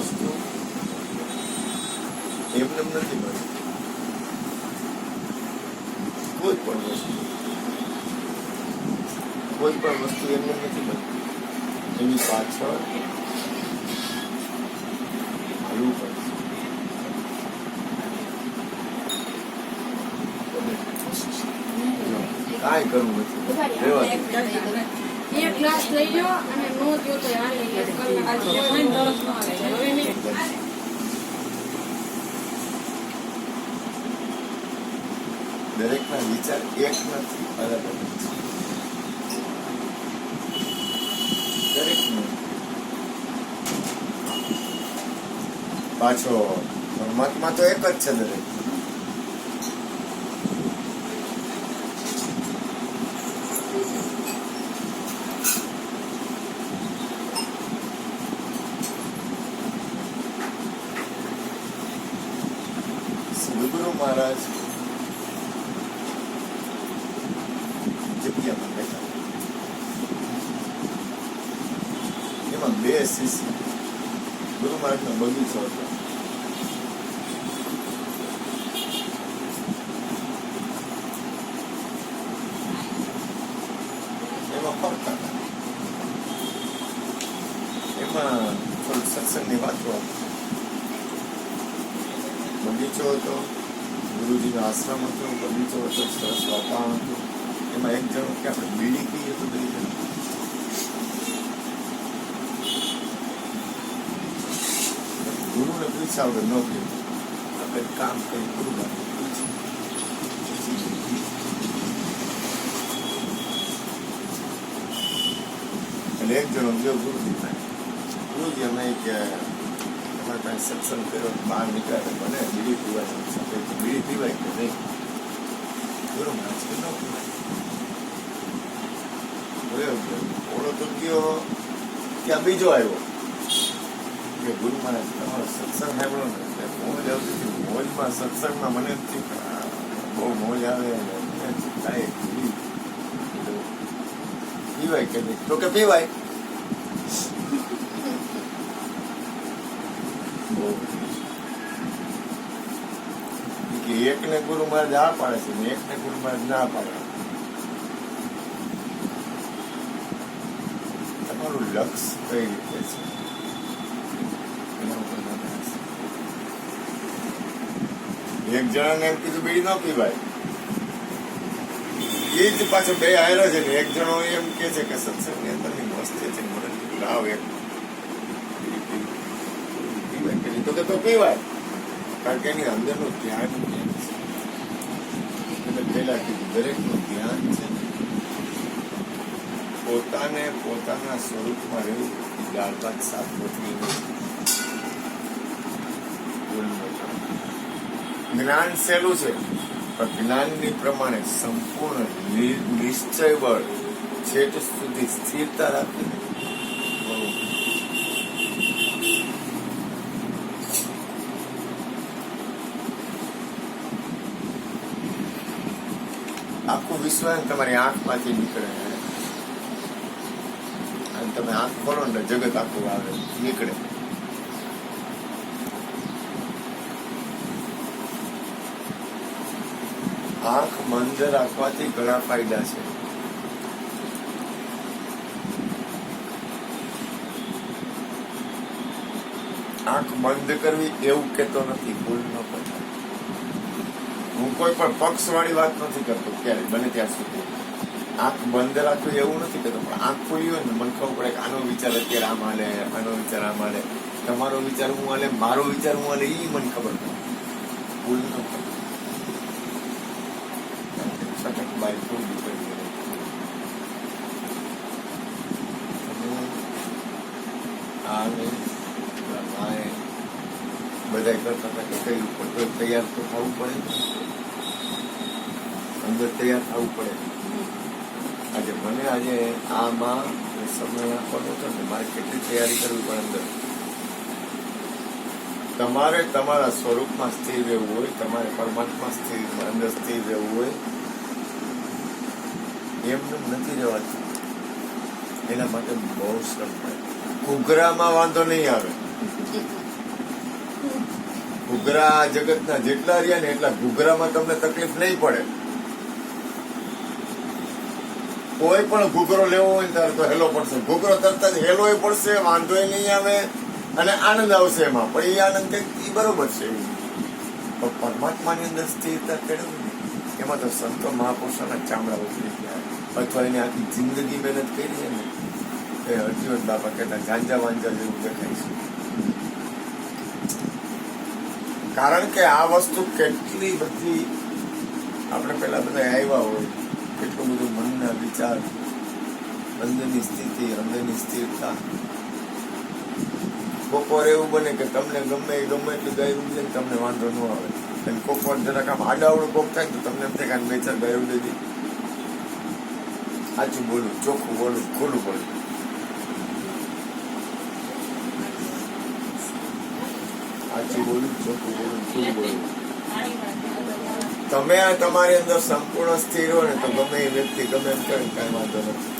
વસ્તુ એમને નથી મળતી. કોઈ પણ વસ્તુ એમને નથી મળતી. એની પાછળ હાલવું પડશે. કાંઈ કરવું નથી. એક ગ્લાસ લઈ લો અને નો જો તો હાલે એક કલાક કોઈ તરસ ન આવે હવે નહીં. દરેકના વિચાર એક નથી, અલગ અલગ છે. દરેકનું પાછો પરમાત્મા તો એક જ છે. દરેક સદગુરુ મહારાજ જગ્યામાં બેઠા. એમાં બે શિષ્ય. ગુરુ મહારાજનો બગીચો હતો. એમાં ફરતા હતા. એમાં થોડીક સત્સંગની વાતો હતી. બગીચો હતો, ગુરુજીનો આશ્રમ હતો, બગીચો હતો, સરસ વાતાવરણ હતું. એમાં એક જણો કે આપણે બીડી પીએ તો બધી જણ ગુરુને પૂછ્યા વગર ન પીએ. આપણે કામ કરી ગુરુ એટલે એક જણો ગયો ગુરુજી પાસે. ગુરુજી અમે કે તમારે પાસે સત્સંગ કર્યો, બહાર નીકળ્યા મને બીડી પીવાની સાથે બીડી પીવાય કે નહીં? ગુરુ મહારાજ કે ન પીવાય. ઓળો તો ગયો ત્યાં બીજો આવ્યો કે ગુરુ મહારાજ તમારો સત્સંગ સાંભળો ને એટલે મોજ આવતી હતી. મોજમાં સત્સંગમાં મને બહુ મોજ આવે થાય. પીવાય કે નહીં? તો કે પીવાય. એકને ગુરુ મહારાજ આ પાડે છે ને એકને ગુરુ મહારાજ ના પાડે. તમારું લક્ષ્ય કઈ રીતે છે એના ઉપર નજર છે. એક જણાને એમ કીધું બીડી ન પીવાય, એ જ પાછો બે આયરા છે ને એક જણો એમ કે છે કે સત્સંગની અંદરની મસ્તી છે મને લાવ એક પીવાય કે તો પીવાય. કારણ કે એની અંદરનું ધ્યાન પેલા કીધું દરેકનું ધ્યાન છે પોતાને પોતાના સ્વરૂપમાં રહેવું. દાળ ભાત શાક રોટલી જ્ઞાન સહેલું છે પણ જ્ઞાનની પ્રમાણે સંપૂર્ણ નિશ્ચય બળ છેટ સુધી સ્થિરતા રાખીને આખું વિશ્વ તમારી આંખમાંથી નીકળે અને તમે આંખ ખોલો ને જગત આખું આવે નીકળે. આંખ બંધ રાખવાથી ઘણા ફાયદા છે. આંખ બંધ કરવી એવું કેતો નથી, ભૂલ ન કરતા. હું કોઈ પણ પક્ષ વાળી વાત નથી કરતો ક્યારે બને ત્યાં સુધી. આંખ બંધ રાખવી એવું નથી કરતો, પણ આંખ ખુલી હોય ને મને ખબર પડે કે આનો વિચાર અત્યારે આમ હાલે, આનો વિચાર આમ હાલે, તમારો વિચાર હું હાલે, મારો વિચાર હું હાલે, એ મને ખબર પડે. ભૂલ ન કરતો. છટક બાય થોડી નીકળી બધા કરતા હતા કે કઈ ઉપર તૈયાર તો થવું પડે, અંદર તૈયાર થવું પડે. આજે આમાં સમય આપવાનો હતો ને મારે કેટલી તૈયારી કરવી પડે. અંદર તમારે તમારા સ્વરૂપમાં સ્થિર રહેવું હોય, તમારે પરમાત્મા અંદર સ્થિર રહેવું હોય, એમને નથી રહેવાતું. એના માટે બહુ શ્રમ થાય. ઘૂઘરામાં વાંધો નહીં આવે, ઘૂઘરા જગતના જેટલા રહ્યા ને એટલા ઘૂઘરામાં તમને તકલીફ નહીં પડે. કોઈ પણ ઘૂઘરો લેવો હોય ને ત્યારે તો હેલો પડશે. ઘૂઘરો તરત જ હેલો પડશે, વાંધો નહીં આવે અને આનંદ આવશે એમાં. પણ એ આનંદ એ બરોબર છે. પણ પરમાત્માની અંદર સ્થિરતા કેળવવી એમાં તો સંતો મહાપુરુષોના ચામડા ઉતરી ગયા, અથવા એને આખી જિંદગી મહેનત કરી છે ને એ અર્જુન બાપા કહેતા ઝાંઝા વાંઝા જેવું દેખાય છે. કારણ કે આ વસ્તુ કેટલી બધી આપણે પેલા બધા આવ્યા હોય, કેટલું બધું મનના વિચાર, અંદરની સ્થિતિ, અંદરની સ્થિરતા. બપોરે એવું બને કે તમને ગમે એટલું ગાયું છે ને તમને વાંધો ન આવે, અને કોક વાર જરાક આમ આડાવડું કોક થાય તો તમને એમ થાય કે બે ચાર ગાયું દીધી. સાચું બોલું, ચોખ્ખું બોલું, ખુલ્લું બોલું. સાચું બોલું, ચોખ્ખું બોલું, ખુલ્લું બોલું. તમે આ તમારી અંદર સંપૂર્ણ સ્થિર હો ને તો ગમે એ વ્યક્તિ ગમે એમ કરે કઈ વાંધો નથી.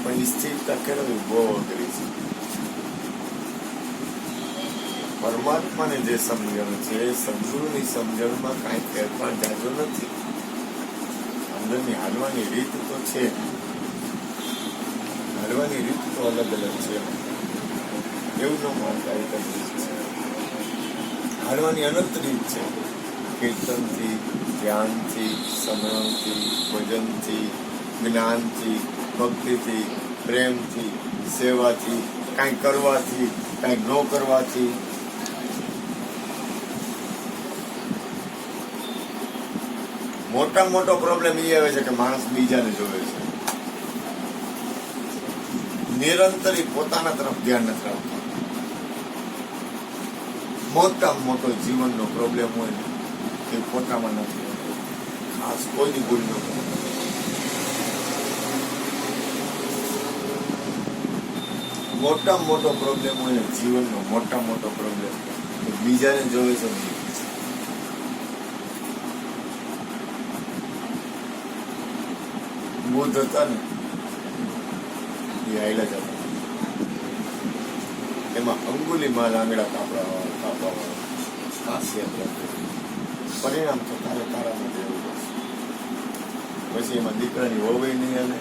પણ સ્થિરતા કેળવવી બહુ અઘરી છે. પરમાત્માને જે સમજણ છે સદગુરુની સમજણમાં કાંઈ ફેરફાર જાજો નથી. અંદરની હાલવાની રીત તો છે, હાલવાની રીત તો અલગ અલગ છે. એવું ન માનતા એક જ રીત છે. હાલવાની અનંત રીત છે. કીર્તનથી, ધ્યાનથી, સ્મરણથી, ભજનથી, જ્ઞાનથી, ભક્તિથી, પ્રેમથી, સેવાથી, કાંઈ કરવાથી, કાંઈ ન કરવાથી. મોટામાં મોટો પ્રોબ્લેમ એ આવે છે કે માણસ બીજાને જોવે છે, નિરંતર પોતાના તરફ ધ્યાન નથી રાખતો. મોટામાં મોટો જીવનનો પ્રોબ્લેમ હોય ને એ પોતામાં નથી હોતો. ખાસ કોઈની ભૂલ ન કરે. મોટામાં મોટો પ્રોબ્લેમ હોય ને જીવનનો મોટામાં મોટો પ્રોબ્લેમ બીજાને જોવે છે. બુદ્ધ હતા ને એ આયલા જ હતા. એમાં અંગુલીમાલ આંગળા કાપવા ખાસિયત હતી. પરિણામ તો તારે તારામાં રહેવું પડશે. પછી એમાં દીકરાની વહુય નહીં હાલે,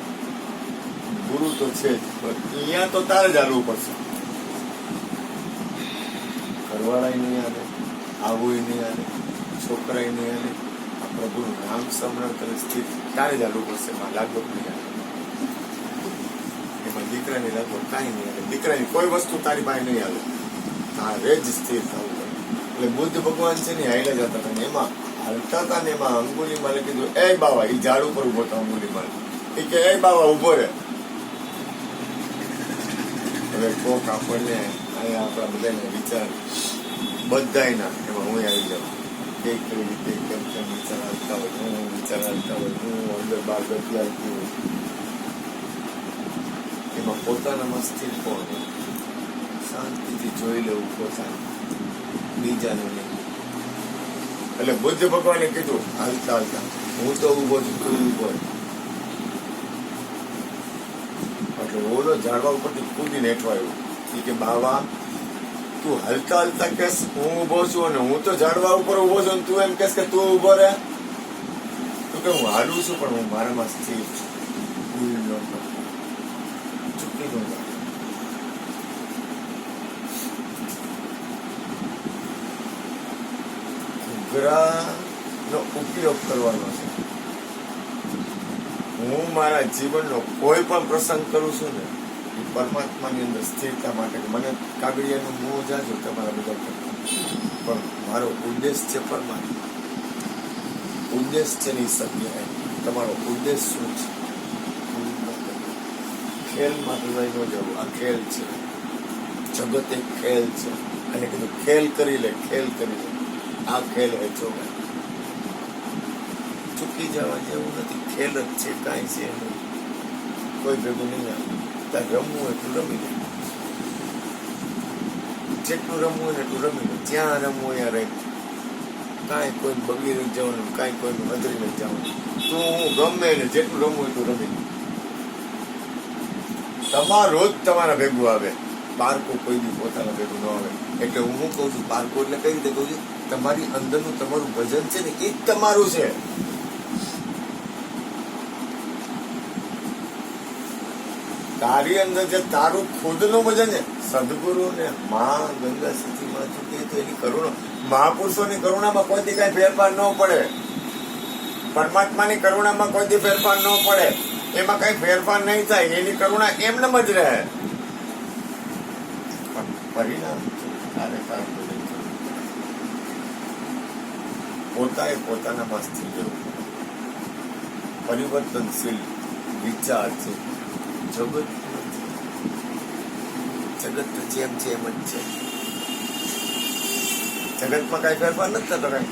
ગુરુ તો છે જ પણ અહીંયા તો તારે જ હાલવું પડશે. ઘરવાળાય નહીં હાલે, આવું નહીં હાલે, છોકરાય નહીં હાલે. આ પ્રભુનું નામ સ્મરણ કરે સ્થિત તારે જ હાલવું પડશે. એમાં લાગવત નહીં હાલે, એમાં દીકરાની લાગવત કાંઈ નહીં હાલે. દીકરાની કોઈ વસ્તુ તારી પાસે નહીં હાલે, તારે જ સ્થિર થવું પડે. એટલે બુદ્ધ ભગવાન છે ને હાઈલા જતા હતા ને એમાં હાલતા હતા ને એમાં અંગુલીમાલે કીધું એ બાવા, એ ઝાડ ઉપર ઉભો હતો અંગુલીમાલ. એ કે એ બાવા ઉભો રે. હવે કોક આપણને અહીંયા આપણા બધાને વિચાર બધાયના એમાં હું આવી જાઉં કઈ કઈ રીતે કેમ કેમ વિચાર આવતા હોય, હું વિચાર આવતા હોય, હું અંદર બહાર બદલાતી હોય. એમાં પોતાનામાં સ્થિર કોણ શાંતિથી જોઈ લેવું પોતાનું, બીજાનું નહીં. એટલે બુદ્ધ ભગવાને કીધું હાલતા હાલતા હું તો ઉભો છું, તું ઉભો. એટલે ઓલો ઝાડવા ઉપરથી કૂદીને હેઠવા આવ્યો કે બાવા તું હલતા હલતા કેસ હું ઉભો છું અને હું તો ઝાડવા ઉપર ઉભો છું, તું એમ કેસ કે તું ઉભો રહે. તું કે હું હાલું છું પણ હું મારામાં સ્થિર છું, ચૂકી નો જાય. ઘૂઘરાનો ઉપયોગ કરવાનો છે. હું મારા જીવનનો કોઈ પણ પ્રસંગ કરું છું ને એ પરમાત્માની અંદર સ્થિરતા માટે. મને કાબિલિયાનું મોહ જાજો તમારા બધા કરતા, પણ મારો ઉદ્દેશ છે પરમાત્મા. ઉદ્દેશ છે ને સત્ય. તમારો ઉદ્દેશ શું છે? ખેલમાં તો લઈ ન જવું. આ ખેલ છે, જગત એક ખેલ છે. અને કીધું ખેલ કરી લે, ખેલ કરી લે. આ ખેલ હે ચોગા, ચૂકી જવા જેવું નથી. ખેલ જ છે, કાંઈ છે નહીં. કોઈ ભેગું નહીં આવે. ત્યાં રમવું હોય એટલું રમી લે, જેટલું રમવું હોય એટલું રમી લે. જ્યાં રમવું હોય ત્યાં રહી. કાંઈ કોઈ બગડી નથી જવાનું, કાંઈ કોઈનું નજરી નથી જવાનું. તું હું ગમે ને જેટલું રમવું હોય એટલું રમી લે. તમારો જ તમારા ભેગું આવે. પારકો કોઈ દી પોતાના ભેગું ન આવે. એટલે હું શું કહું છું, પારકો એટલે કઈ રીતે કહું છું, તમારી અંદરનું તમારું ભજન છે ને એ જ તમારું છે. તારી અંદર જે તારું ખુદનું ભજન છે, સદગુરુ ને માં ગંગા સતી માં ચૂકે તો એની કરુણા, મહાપુરુષોની કરુણામાં કોઈ દી કઈ ફેરફાર ન પડે. પરમાત્માની કરુણામાં કોઈ દી ફેરફાર ન પડે. એમાં કઈ ફેરફાર નહીં થાય. એની કરુણા એમનેમ જ રહે. પણ પરિણામ તારે તારું ભજન કરવું. પોતાએ પોતાનામાં સ્થિર રહેવું. પરિવર્તનશીલ વિચાર છે. જગત તો જેમ છે એમ જ છે. જગતમાં કઈ ફેરફાર નથી થતો કઈ.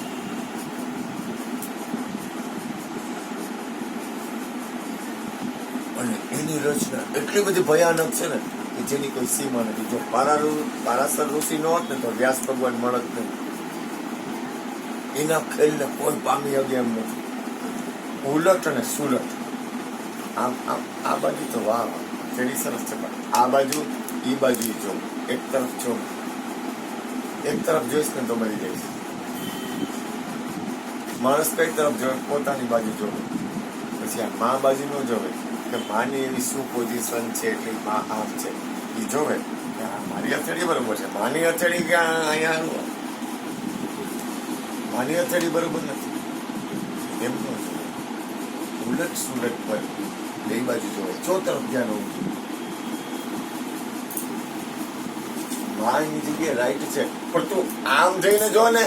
અને એની રચના એટલી બધી ભયાનક છે ને કે જેની કોઈ સીમા નથી. જો પારાશર ઋષિ ન હોત ને તો વ્યાસ ભગવાન મળત નહીં. એના ખેલને કોઈ પામી શકે એમ નથી. ઉલટ અને સુલટ, આમ આમ આ બાજુ તો વાહ કેવી સરસ છે, પણ આ બાજુ એ બાજુ જો એક તરફ જો, એક તરફ જોઈશ ને તો મરી જઈશ. માણસ કઈ તરફ જોવે? પોતાની બાજુ જોવે. પછી આ મા બાજુ ન જોવે કે માની એવી શું પોઝિશન છે એટલે મા આમ છે. એ જોવે કે મારી હથેળી બરોબર છે. માની હથેળી ક્યાં અહીંયા, માની હથેળી બરોબર નથી. એમ ન જોવે. ઉલટ સુલટ પર બે બાજુ જોવે. ચો તરફ ધ્યાન હોવું જોઈએ. માં એની જગ્યાએ રાઈટ છે, પણ તું આમ જઈને જો ને.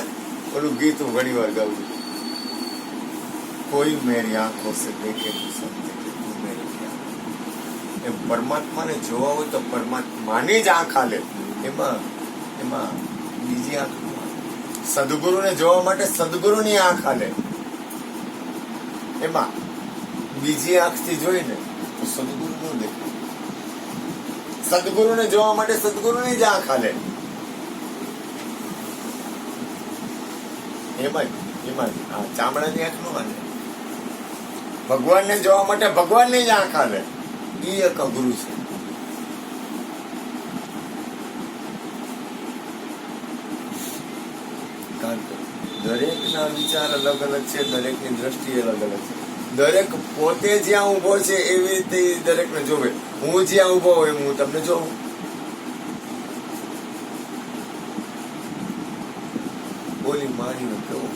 ઓલું ગીત હું ઘણી વાર ગાઉં છું, કોઈ મેરી આંખો સે દેખે તું સમજે કે તું મેરી આંખ. એમ પરમાત્માને જોવા હોય તો પરમાત્માની જ આંખ હાલે. એમાં બીજી આંખ. સદગુરુને જોવા માટે સદગુરુની આંખ હાલે. એમાં બીજી આંખથી જોઈને તો સદગુરુ નું દેખાય. સદગુરુને જોવા માટે સદગુરુની જ આંખ હાલે. એમાં આ ચામડાની આંખ નો હાલે. ભગવાનને જોવા માટે ભગવાનની જ આંખ હાલે. એ એક અઘરું છે. કારણ કે દરેકના વિચાર અલગ અલગ છે, દરેકની દ્રષ્ટિ અલગ અલગ છે. દરેક પોતે જ્યાં ઉભો છે એવી રીતે દરેકને જોવે. હું જ્યાં ઉભો હોય હું તમને જોઉં. બોલી મારી કેવો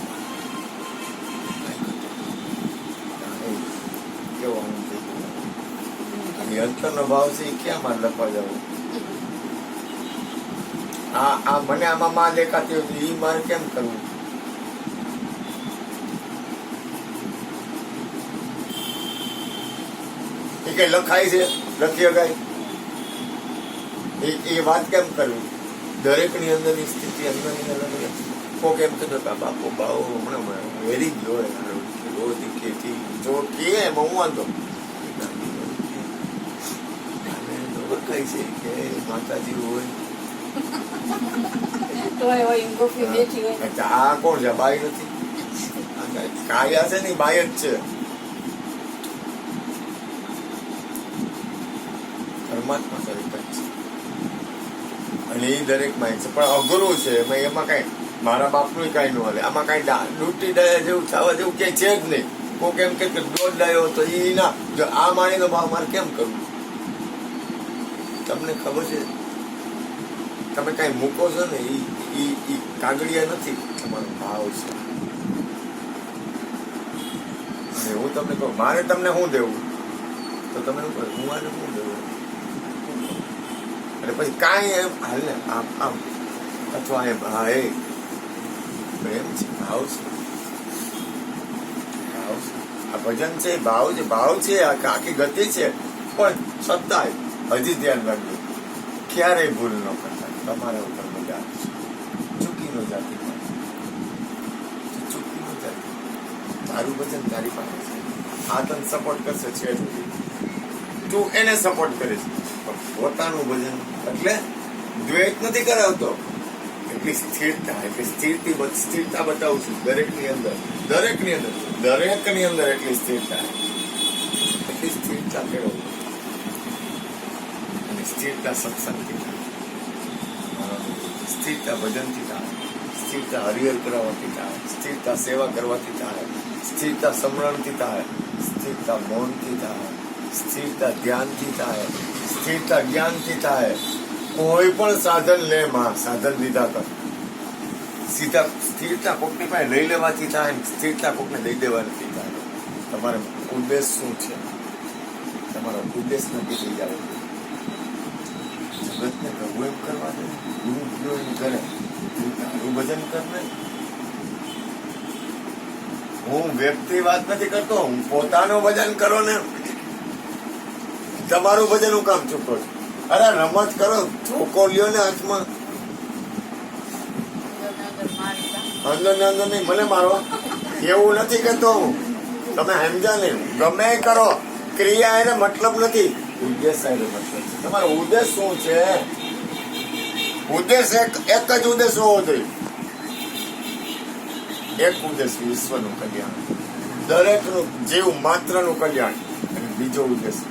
કેવો અંતરનો ભાવ છે એ ક્યાં મારે લખવા જવું? આ મને આમાં માં દેખાતી હોય એ મારે કેમ કરવું? એ કઈ લખાય છે, લખી શકાય? એ વાત કેમ કરવી? દરેક ની અંદર ની સ્થિતિ અંદરની અલગ અલગ. કોક એમ કહેતો બાપો બાવો હમણાં વેરી ગયો રોજ દીખે જો કે એમાં હું વાંધો ઓળખાય છે કે માતાજી હોય. આ કોણ છે? બાઈ નથી. કાયા છે ને બાઈ જ છે. પરમાત્મા સ્વરૂપ જ છે. અને એ દરેક માં છે. પણ અઘરું છે. એમાં કઈ મારા બાપનું કઈ ન હાલે. આમાં કઈ લૂંટી ડાયા જેવું થવા જેવું ક્યાંય છે જ નહીં. કોક એમ કે દોઢ ડાયો તો એ ના. જો આ માણી તો મારે કેમ કરવું? તમને ખબર છે, તમે કઈ મૂકો છો ને એ કાગળિયા નથી, તમારો ભાવ છે. અને હું તમને કહું મારે તમને શું દેવું તો તમે શું કહો હું આને શું દેવું? અને પછી કાંઈ એમ હાલ ને આમ આમ અથવા એમ હા એ પ્રેમ છે, ભાવ છે. ભાવ છે. આ ભજન છે, ભાવ છે. ભાવ છે, આખી ગતિ છે. પણ છતાંય હજી ધ્યાન રાખજો, ક્યારેય ભૂલ ન કરતા. તમારા ઉપર મજા આવે છે. ચૂકી ન જાતી. ચૂકી ન જાતી. તારું ભજન તારી પાસે છે. આ તને સપોર્ટ કરશે છે સુધી, તું એને સપોર્ટ કરીશ. પોતાનું ભજન એટલે દ્વેષ નથી કરાવતો. એટલી સ્થિરતા, એટલે સ્થિરતા બતાવું છું દરેકની અંદર. દરેકની અંદર એટલી સ્થિરતા કેળવવું. અને સ્થિરતા સત્સંગથી. સ્થિરતા ભજનથી થાય, સ્થિરતા હરિહર કરાવવાથી થાય, સ્થિરતા સેવા કરવાથી થાય, સ્થિરતા સમરણથી થાય, સ્થિરતા મૌનથી થાય, સ્થિરતા ધ્યાનથી થાય, સ્થિરતા જ્ઞાનથી થાય. કોઈ પણ સાધન લે માં, સાધન લીધા કર. સીધા સ્થિરતા કોકની પાસે લઈ લેવાથી થાય, સ્થિરતા કોકને દઈ દેવાથી થાય. તમારો ઉદ્દેશ શું છે? તમારો ઉદ્દેશ નક્કી થઈ જાય. જગતને કરવું એમ કરવા દે, ગુરુ એમ કરે, તારું ભજન કર ને. હું વ્યક્તિ વાત નથી કરતો, હું પોતાનું ભજન કરો ને. તમારું ભજન હું કામ ચૂકો છું? અરે રમત કરો, ચોકો લ્યો ને હાથમાં. અંદર ને અંદર નહીં, મને મારો એવું નથી કહેતો હું. તમે સમજા નહીં, ગમે એ કરો, ક્રિયા એને મતલબ નથી, ઉદ્દેશ એને મતલબ છે. તમારો ઉદ્દેશ શું છે? ઉદ્દેશ એક જ ઉદ્દેશ હોવો જોઈએ. એક ઉદ્દેશ વિશ્વનું કલ્યાણ, દરેકનું જીવ માત્રનું કલ્યાણ. અને બીજો ઉદ્દેશ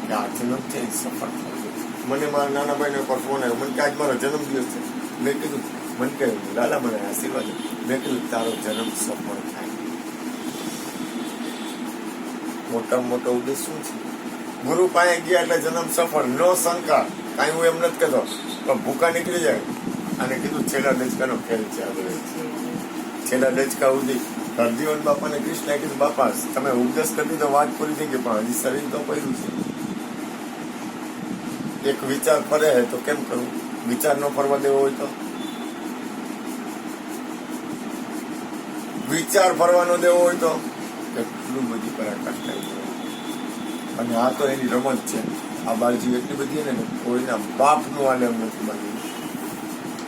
કે આ જન્મથી સફળ થવું. મને મારા નાના ભાઈને પર ફોન આવ્યો, મને કે આજ મારો જન્મદિવસ છે. મેં કીધું, મને કહે લાલા મને આશીર્વાદ. મેં કીધું તારો જન્મ સફળ થાય. મોટામાં મોટો ઉદ્દેશ શું છે? ગુરુ પાસે ગયા એટલે જન્મ સફળ, નો શંકા. કાંઈ હું એમ નથી કહેતો, પણ ભૂકા નીકળી જાય. અને કીધું છેલ્લા ડચકાનો ખેલ છે. છેલ્લા ડચકા સુધી હરજીવન બાપાને કૃષ્ણએ કીધું બાપા તમે ઉપદેશ કરી દીધો, વાત પૂરી થઈ ગઈ, પણ હજી શરીર તો પડ્યું છે. એક વિચાર ફરે તો કેમ કરવું? વિચાર ન ફરવા દેવો હોય તો વિચાર ફરવાનો દેવો હોય તો કેટલું બધી પરાકાષ્ઠા થાય. અને આ તો એની રમત છે. આ બાજુ એટલી બધી ને કોઈના બાપનું આલેમ નથી બાજુ.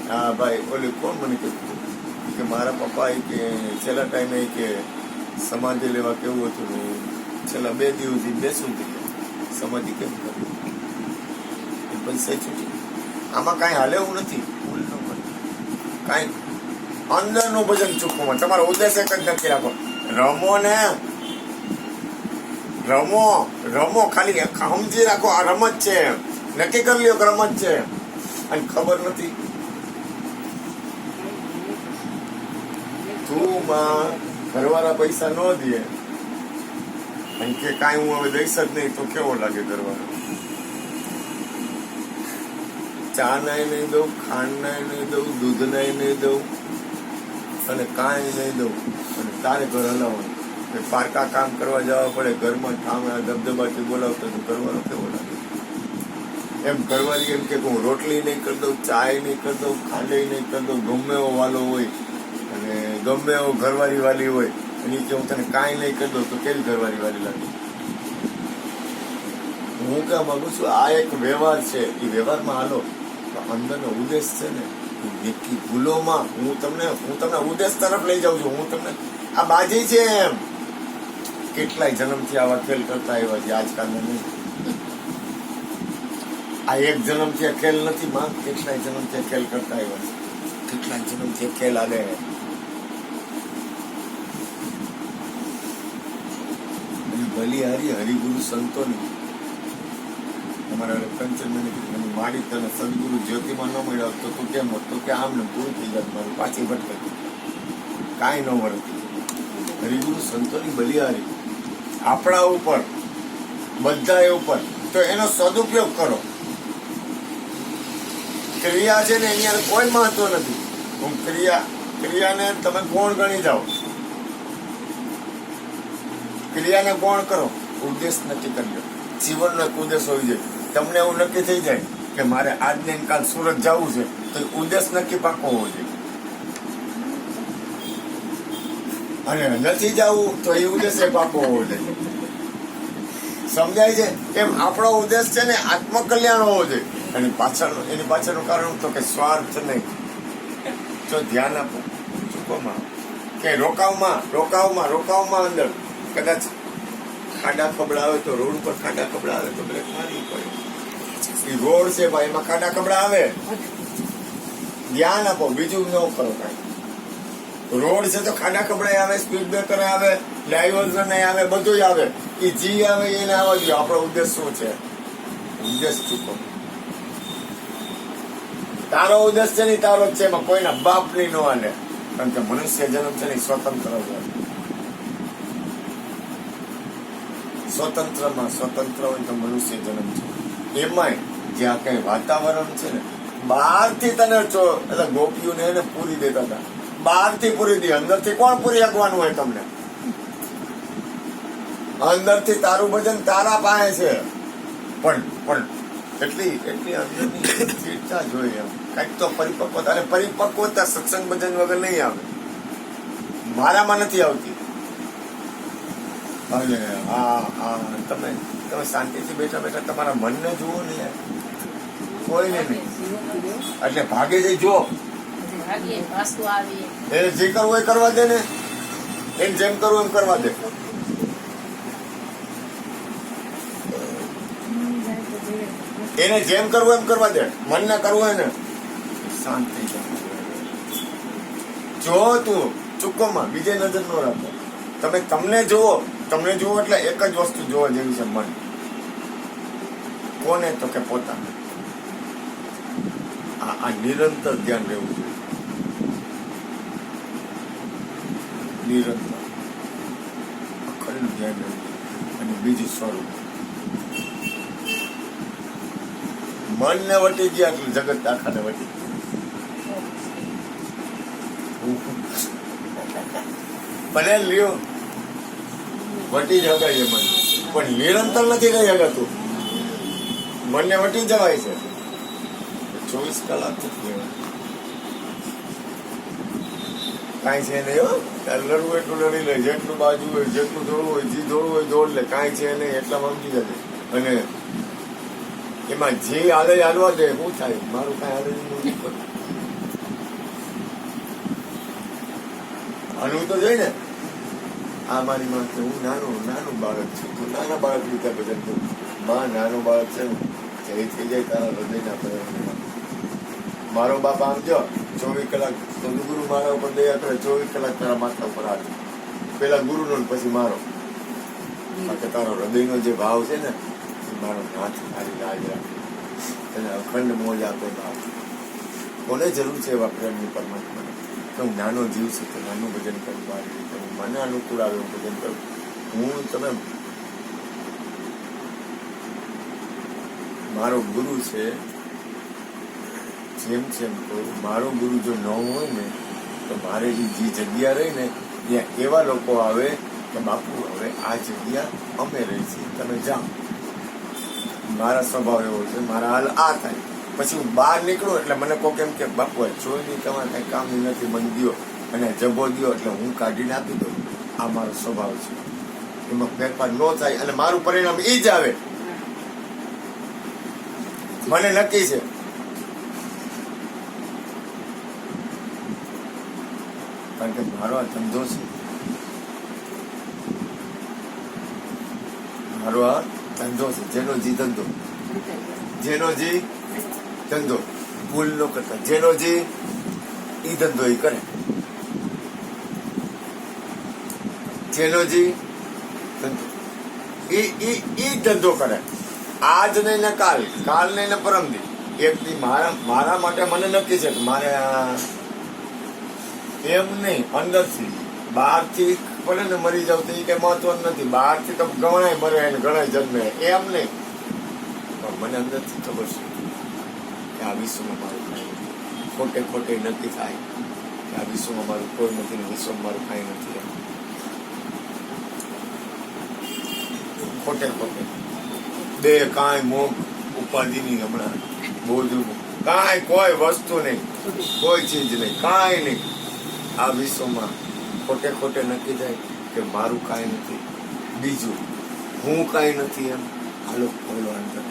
હા ભાઈ ઓલી કોણ મને કીધું કે મારા પપ્પા કે છેલ્લા ટાઈમે કે સમાધિ લેવા કેવું હતું ને છેલ્લા 2 દિવસથી બેસું થઈ ગયા. સમાધિ કેમ કરવી? એ પૈસા છૂટી. આમાં કાંઈ હાલે એવું નથી. ભૂલ ન કરે કાંઈ. અંદરનું ભજન ચૂકવું. તમારો ઉદ્દેશ એક જ નક્કી રાખો. રમો ને રમો રમો, ખાલી સમજી રાખો આ રમત છે. નક્કી કરી લ્યો કે રમત છે. અને ખબર નથી તું માં ઘરવાળા પૈસા ન દે અને કે કાંઈ હું હવે દઈશ જ નહીં તો કેવો લાગે ઘરવાળો? ચા નાય નહીં દઉં, ખાંડ નાય નહીં દઉં, દૂધ નાય નહીં દઉં અને કાંઈ નહીં દઉં અને તારે ઘર હલાવવાનું. પારકા કામ કરવા જવા પડે, ઘરમાં ઠામણા દબદબાથી બોલાવતો તો ઘરવાળો કેવો લાગે? એમ ઘરવાળી એમ કે હું રોટલી નહીં કરી દઉં, ચાય નહીં કરી દઉં, ખાંડે નહીં કરી દઉં, ગમે એવો વાલો હોય અને ગમે એવો ઘરવાળી વાલી હોય અને કે હું તને કાંઈ નહીં કરી દઉં તો કેવી ઘરવાળી વાલી લાગે? હું કહેવા માંગુ છું આ એક વ્યવહાર છે. એ વ્યવહારમાં હાલો તો અંદરનો ઉદ્દેશ છે ને નક્કી ભૂલોમાં હું તમને ઉદ્દેશ તરફ લઈ જાઉં છું. હું તમને આ બાજી છે એમ કેટલાય જન્મથી આવા ખેલ કરતા આવ્યા છે. આજકાલના નહીં. આ એક જન્મથી આ ખેલ નથી માં, કેટલાય જન્મથી ખેલ કરતા આવ્યા છે. કેટલાય જન્મથી ખેલ આલે બલિહારી હરિગુરુ સંતોની તમારા પંચમની માડી તને સદગુરુ જ્યોતિમાં ન મળ્યો તો તું કેમ હોત? તો કે આમ ને પૂરું થઈ જાત, મારું પાછી ભટકતી કાંઈ ન વળતી. હરિગુરુ સંતોની બલિહારી આપણા ઉપર બધા ઉપર, તો એનો સદુપયોગ કરો. ક્રિયા છે ને અહીંયા કોઈ મહત્વ નથી. હું ક્રિયાને તમે કોણ ગણી જાઓ, ક્રિયાને કોણ કરો, ઉદ્દેશ નક્કી કરી લો. જીવનનો એક ઉદ્દેશ હોવી જોઈએ. તમને એવું નક્કી થઈ જાય કે મારે આજને કાલ સુરત જવું છે તો ઉદ્દેશ નક્કી પાકો હોવો જોઈએ. અને નથી જવું તો એ ઉદ્દેશ પાકો હોવો જોઈએ. સમજાય છે? એમ આપણો ઉદ્દેશ છે ને આત્મકલ્યાણ હોવો જોઈએ. અને એની પાછળનું કારણ તો કે સ્વાર્થ નહીં. જો ધ્યાન આપો ચૂકવામાં કે રોકાવમાં અંદર કદાચ ખાડા કબડા આવે તો રોડ ઉપર ખાડા કબડા આવે તો બ્રેક મારવી પડે. એ રોડ છે ભાઈ, એમાં ખાડા કબડા આવે, ધ્યાન આપો. બીજું ન કરો કાંઈ. રોડ છે તો ખાડા કબડા આવે, સ્પીડ બ્રેકર આવે, ડાયવર્ઝન આવે, બધું આવે. એ જી આવે એને આવવા જોઈએ. આપણો ઉદ્દેશ શું છે? ઉદ્દેશ ચૂકો. તારો ઉદ્દેશ છે ને તારો જ છે, એમાં કોઈના બાપ ની નો હાલે. કારણ કે મનુષ્ય જન્મ છે ને ઈ સ્વતંત્ર હોય. સ્વતંત્ર હોય તો મનુષ્ય જન્મ છે. એમાંય જ્યાં કઈ વાતાવરણ છે ને, બહાર થી તને એટલે ગોપીઓને એને પૂરી દેતા હતા, બહાર થી પૂરી દે, અંદર થી કોણ પૂરી શકવાનું હોય તમને? અંદર થી તારું ભજન તારા પાસે છે, પણ એટલી અંદરની ચિંતા જોઈએ એમ કઈક તો પરિપક્વતા. અને પરિપક્વતા સત્સંગ ભજન વગર નહીં આવે, મારામાં નથી આવતી. અને તમે શાંતિથી બેઠા બેઠા તમારા મનને જુઓ ને, કોઈને નહીં. એટલે ભાગે જઈ જો, એને જે કરવું એ કરવા દે ને, એને જેમ કરવું એમ કરવા દે. એને જેમ કરવું એમ કરવા દે, મનને કરવું એને શાંતિ. જો તું ચૂકોમાં બીજે નજર નો રાખો. તમે તમને જુઓ એટલે એક જ વસ્તુ જોવા જેવી છે, મન. કોને? તો કે પોતાને. આ નિરંતર ધ્યાન રહેવું જોઈએ, નિરંતર અખંડ ધ્યાન રહેવું. અને બીજું સ્વરૂપ, મનને વટી ગયા એટલે જગત આખાને વટી ભલે લ્યો વટી જગાય મન, પણ નિરંતર નથી રહી શકાતું. મનને વટી જવાય છે 24 કલાક નથી કાંઈ છે નહીં. લડવું એટલું લડી લે, જેટલું બાજુ હોય, જેટલું દોડવું હોય, જે દોડવું હોય દોડ લે, કાંઈ છે નહીં એટલામાં સમજી જશે. અને એમાં જે હાલે હાલવા દે, શું થાય? મારું કઈ હાલે હલવું તો જોઈ ને. આ મારી માં હું નાનું બાળક છું, તું નાના બાળક રીતે ભજન કરું. માં નાનું બાળક છે, જય થઈ જાય તારા હૃદયના પ્રયત્નમાં. મારો બાપ આમ જો 24 કલાક ગુરુ મારા ઉપર દયા કરે, 24 કલાક તારા માથા ઉપર હાથ. પેલા ગુરુનો પછી મારો, કારણ કે તારો હૃદયનો જે ભાવ છે ને, મારો નાથ મારી લાજ રાખે, એને અખંડ મોજ આપે ભાવ. કોને જરૂર છે એવા પ્રેમની પરમાત્માને? કે હું નાનો જીવ છું તો નાનું ભજન કરું, મારી રીતે હું મને અનુકૂળ આવે એવું ભજન કરું. હું તમે મારો ગુરુ છે જેમ કહું, મારો ગુરુ જો ન હોય ને તો મારે જે જગ્યા રહી ને ત્યાં એવા લોકો આવે કે બાપુ હવે આ જગ્યા અમે રહી છીએ, તમે જાઓ. મારા સ્વભાવ એવો છે, મારા હાલ આ થાય. પછી હું બહાર નીકળું એટલે મને કોઈ કેમ કે બાપુ જોઈ નહીં, તમારે કઈ કામની નથી, મને દો અને જબો દો એટલે હું કાઢીને આપી દઉં. આ મારો સ્વભાવ છે, એમાં ફેરફાર ન થાય. અને મારું પરિણામ એ જ આવે, મને નક્કી છે. કારણ કે મારો આ ધંધો છે, મારો આ ધંધો છે. જેનો જી ધંધો, ભૂલ ન કરતા, જેનો જી ઈ ધંધો ઈ કરે, જેનો જી ધંધો ઈ ધંધો કરે. આજ નહીં ને કાલ નહીં ને પરમદી. એક દી મારા માટે મને નક્કી છે કે મારે એમ નહીં, અંદરથી. બહારથી ભલે ને મરી જાવ તો એ કઈ મહત્વ નથી, બહારથી તો ગણાય મરે ને ગણાય જન્મે, એમ નહીં. પણ મને અંદરથી ખબર છે કે આ વિશ્વમાં મારું કાંઈ નથી. ખોટે નક્કી થાય કે આ વિશ્વમાં મારું કોઈ નથી ને વિશ્વમાં મારું કાંઈ નથી. ખોટે બે કાંઈ મોહ ઉપાધિની હમણાં બોધું કાંઈ કોઈ વસ્તુ નહીં, કોઈ ચીજ નહીં, કાંઈ નહીં. આ વિશ્વમાં ખોટે નક્કી થાય કે મારું કાંઈ નથી, બીજું હું કાંઈ નથી એમ. હાલો બોલો અંતર,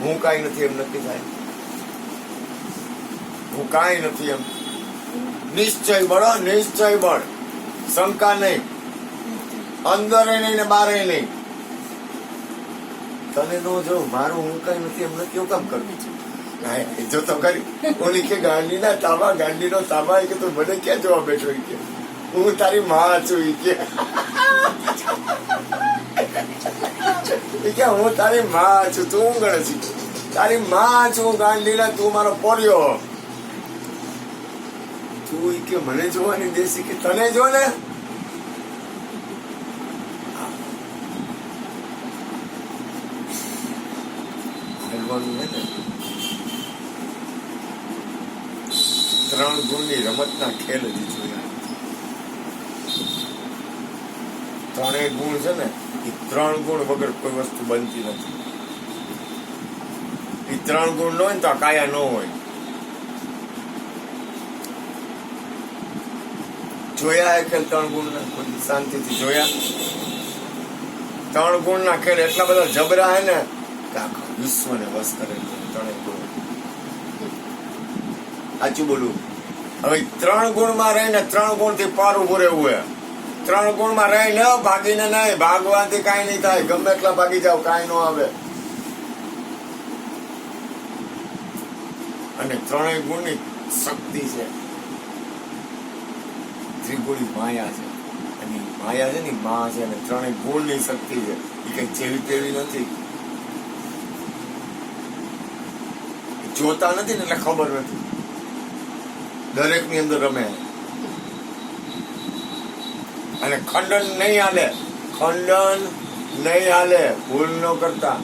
હું કાંઈ નથી એમ નક્કી થાય. હું કાંઈ નથી એમ નિશ્ચય બળ, શંકા નહીં, અંદર નહીં ને બારે નહીં. તને નો જો મારું હું કઈ નથી એમ કેવું કામ કરવું છે? જો તો કરી ઓલી કે ગાંડીના તાબા, ગાંડીનો તાબા કે તું મને ક્યાં જોવા બેઠો? કે હું તારી માં છું. કે હું તારી માં છું, તું હું ગણે છે? તારી માં છું ગાંડીને, તું મારો પોરિયો. તું ઈ કે મને જોવાની દેશી કે તને જો ને. હાલવાનું હે ને 3 ગુણની રમતના ખેલ હજી જોયા. 3 ગુણ છે ને, એ 3 ગુણ વગર કોઈ વસ્તુ બનતી નથી. એ 3 ગુણ ન હોય ને તો આ કાયા ન હોય. જોયા હે ખેલ 3 ગુણના? કોઈ શાંતિથી જોયા? 3 ગુણના ખેલ એટલા બધા જબરા હે ને કે આખા વિશ્વને વશ કરે. 3 ગુણ સાચું બોલું. હવે 3 ગુણમાં રહીને 3 ગુણથી પાર ઉભું રહેવું હે. 3 ગુણમાં રહી ન ભાગીને નહીં. ભાગવાથી કાંઈ નહીં થાય. ગમે એટલા ભાગી જાવ કાંઈ ન આવે. અને 3 ગુણની શક્તિ છે. ત્રિગુણી માયા છે. અને માયા છે ને માં છે, અને 3 ગુણની શક્તિ છે. એ કઈ જેવી તેવી નથી. જોતા નથી ને એટલે ખબર નથી. દરેક ની અંદર રમે. અને ખંડન નહીં હાલે. ખંડન નહીં હાલે. ભૂલ ન કરતા.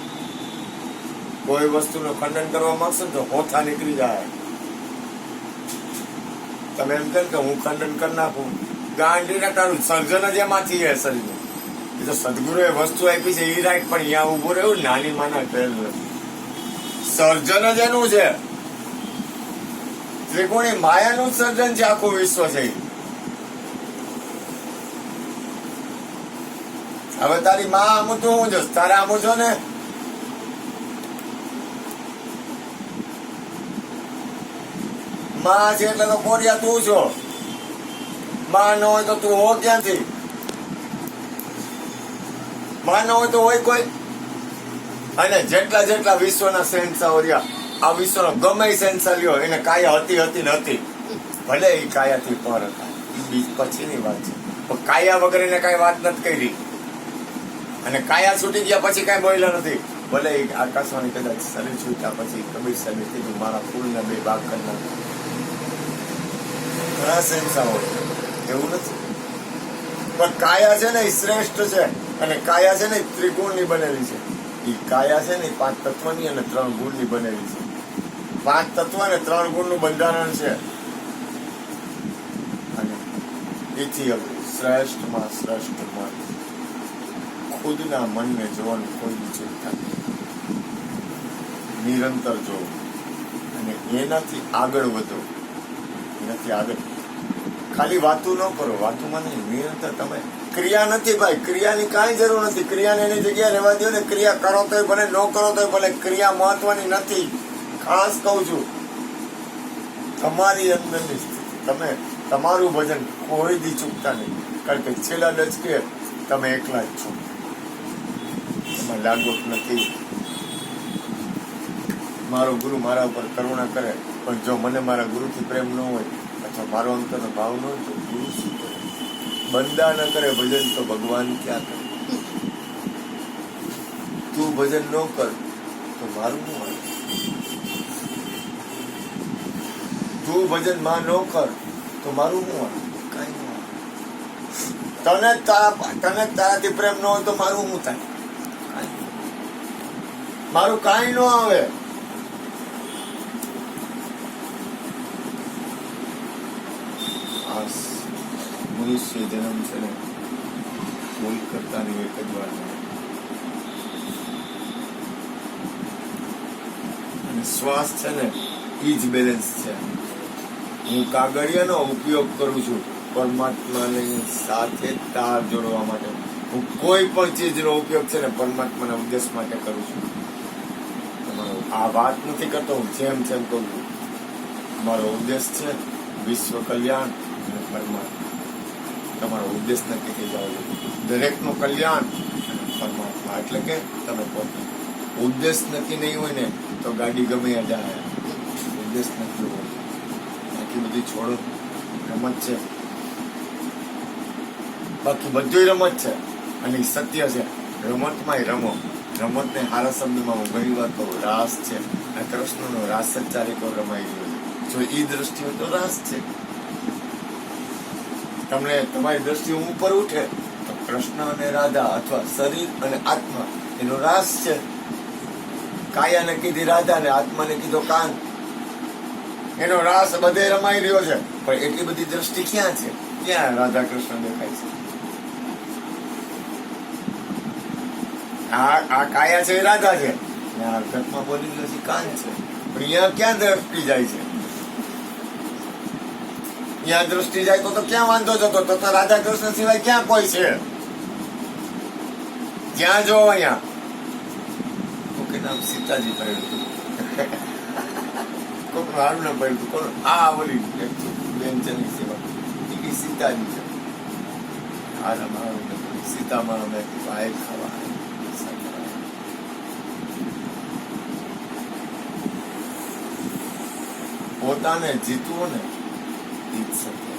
કોઈ વસ્તુનું ખંડન કરવા માંગશો તો હોથા નીકળી જાય. તમે એમ કહે કે હું ખંડન કરી નાખું, ગાંડીને તારું સર્જન જ એમાંથી છે. શરીર એ તો સદગુરુએ વસ્તુ આપી છે એ રાઈટ, પણ અહીંયા ઉભું રહ્યું નાની માના ખેલ સર્જન જ એનું છે. ત્રિગુણી માયાનું સર્જન છે. આખું વિશ્વ છે. હવે તારી માં આમું તું હું જોશ? તારે આમું છો ને? માં છે એટલે તો પોરિયા તું છો. માં ન હોય તો તું હો ક્યાંથી? માં ન હોય તો હોય કોઈ? અને જેટલા જેટલા વિશ્વના શહેનશાહ રહ્યા, આ વિશ્વનો ગમે શહેનશાહ લ્યો, એને કાયા હતી ને હતી. ભલે એ કાયાથી પર હતા, એ બીજ પછીની વાત છે. પણ કાયા વગર એને કઈ વાત નથી કરી. અને કાયા છૂટી ગયા પછી કઈ બોલ્યા નથી. ભલે એ આકાશવાણી કદાચ શરીર છૂટ્યા પછી કબીર સાહેબે કીધું મારા ફૂલના 2 ભાગ કરી નાખો. ઘણા શહેનશાહ હોય એવું નથી. પણ કાયા છે ને એ શ્રેષ્ઠ છે. અને કાયા છે ને ત્રિગુણની બનેલી છે. એ કાયા છે ને 5 તત્વની અને 3 ગુણની બનેલી છે. 5 તત્વ અને 3 ગુણનું બંધારણ છે. અને એથી હવે શ્રેષ્ઠમાં શ્રેષ્ઠ મન, ખુદના મનને જોવાનું કોઈ બીજું નથી. નિરંતર જોવું અને એનાથી આગળ વધો. એનાથી આગળ ખાલી વાતું ન કરો. વાતુમાં નહીં, નિરંતર તમે ક્રિયા નથી ભાઈ. ક્રિયાની કાંઈ જરૂર નથી. ક્રિયાને એની જગ્યાએ રહેવા દો ને. ક્રિયા કરો તોય ભલે, ન કરો તોય ભલે. ક્રિયા મહત્વની નથી. ખાસ કહું છું, તમારી અંદરની સ્થિતિ, તમે તમારું ભજન કોઈ દી ચૂકતા નહીં. કારણ કે છેલ્લા દચકે તમે એકલા જ છો. એમાં લાગવત નથી. મારો ગુરુ મારા ઉપર કરુણા કરે, પણ જો મને મારા ગુરુથી પ્રેમ ન હોય અથવા મારો અંતરનો ભાવ ન હોય તો ગુરુ શું કરે? બંદા ન કરે ભજન તો ભગવાન ક્યાં કરે? તું ભજન ન કર તો મારું શું આવે? તું ભજન માં ન કર તો મારું શું આવે? કઈ ન આવે. તને તારાથી પ્રેમ ન હોય તો મારું શું થાય? મારું કાંઈ ન આવે. મનુષ્ય જન્મ છે ને ભૂલ કરતાની એક જ વાર. અને શ્વાસ છે ને એ જ બેલેન્સ છે. હું કાગળિયાનો ઉપયોગ કરું છું પરમાત્માની સાથે તાર જોડવા માટે. હું કોઈ પણ ચીજનો ઉપયોગ છે ને પરમાત્માના ઉદ્દેશ માટે કરું છું. આ વાત નથી કરતો હું, જેમ જેમ કહું છું. મારો ઉદ્દેશ છે વિશ્વ કલ્યાણ અને પરમાત્મા. તમારો ઉદ્દેશ નક્કી થઈ જાવ. દરેકનું કલ્યાણ અને પરમાત્મા એટલે કે તમે પોતે. ઉદ્દેશ નક્કી નહીં હોય ને તો ગાડી ગમે જાય. ઉદ્દેશ નક્કી હોય. બાકી બધી છોડો. રમત છે, બાકી બધું રમત છે. અને સત્ય છે. રમતમાં રમો. રમતને સારા શબ્દમાં હું ઘણી વાર કહું રાસ છે અને કૃષ્ણનો રાસ જ ચારેકો રમાઈ ગયો છે. જો એ દ્રષ્ટિ હોય તો રાસ છે. તમને તમારી દ્રષ્ટિ ઉપર ઉઠે તો કૃષ્ણ અને રાધા અથવા શરીર અને આત્મા એનો રાસ છે. કાયાને કીધી રાધા ને આત્માને કીધો કાન, એનો રાસ બધે રમાઈ રહ્યો છે. પણ એટલી બધી દ્રષ્ટિ ક્યાં છે? ક્યાં રાધા કૃષ્ણ દેખાય છે? આ કાયા છે એ રાધા છે, આ ઘટમાં બોલી રહ્યો છે કાન છે. પણ અહીંયા ક્યાં દ્રષ્ટિ જાય છે? અહીંયા દ્રષ્ટિ જાય તો ક્યાં વાંધો જતો? તો રાધા કૃષ્ણ સિવાય ક્યાં કોઈ છે? ક્યાં જો અહીંયા કે નામ સીતાજી પડ્યું કોઈનું હારું નામ પડ્યું કોણ આ ઓલી બેનચની સેવા એ સીતાજી છે. હારા મારું સીતામાં અમે ભાઈ ખાવા પોતાને જીતવું ને એ જ સત્ય.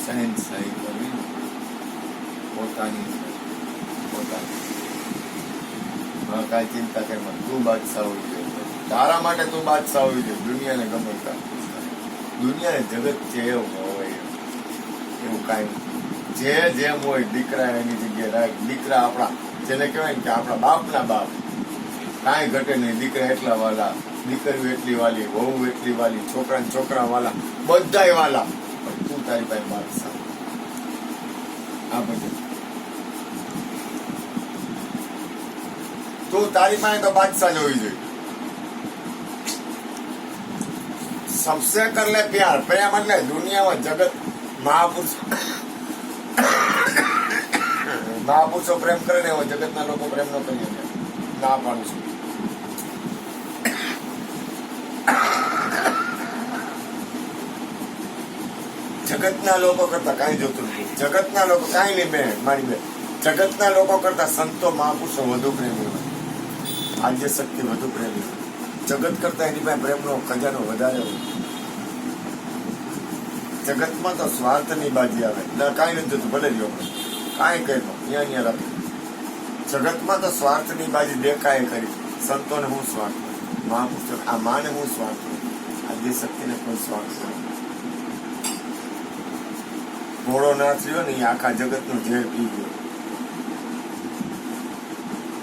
સહનશાહી કરવી પોતાની કાંઈ ચિંતા કરમાં તું બાદશાહ હોવી જોઈએ. તારા માટે તું બાદશાહ હોવી જોઈએ. દુનિયાને ગમે દુનિયાને જગત છે એવું હોય એવું કાંઈ જે જેમ હોય દીકરા એની જગ્યાએ રાખ. દીકરા આપણા જેને કહેવાય ને કે આપણા બાપના બાપ કાંઈ ઘટે નહીં. દીકરા એટલા વાલા, દીકરીઓ એટલી વાલી, વહુ એટલી વાલી, છોકરાને છોકરા વાલા, બધાય વાલા. પણ તું તારી પાસે બાદશાહ આ બધું તું તારી પાસે તો બાદશાહ જ હોવી જોઈએ. સબસે કર લે પ્યાર. પ્રેમ એટલે દુનિયામાં જગત મહાપુરુષો પ્રેમ કરે ને એવો જગતના લોકો પ્રેમ ન કરીએ ના પાડું છું. જગતના લોકો કરતા કાંઈ જોતું નથી. જગતના લોકો કાંઈ નહીં બેન મારી બેન. જગતના લોકો કરતા સંતો મહાપુરુષો વધુ પ્રેમી હોય. આદ્ય શક્તિ વધુ પ્રેમી હોય. જગત કરતા એની પાસે પ્રેમનો ખજાનો વધારે હોય. જગતમાં તો સ્વાર્થની બાજી આવે. ના કાંઈ નથી જોતું ભલે રહ્યો કાંઈ કહેતો અહીંયા રાખે. જગતમાં તો સ્વાર્થની બાજી દેખાય કરી. સંતોને હું સ્વાર્થ, મહાપુરુષો આ માને હું સ્વાર્થ, આદ્ય શક્તિને કોઈ સ્વાર્થ નહીં. ઘોડો નાચ રહ્યો ને એ આખા જગતનું ઝેર પી ગયો.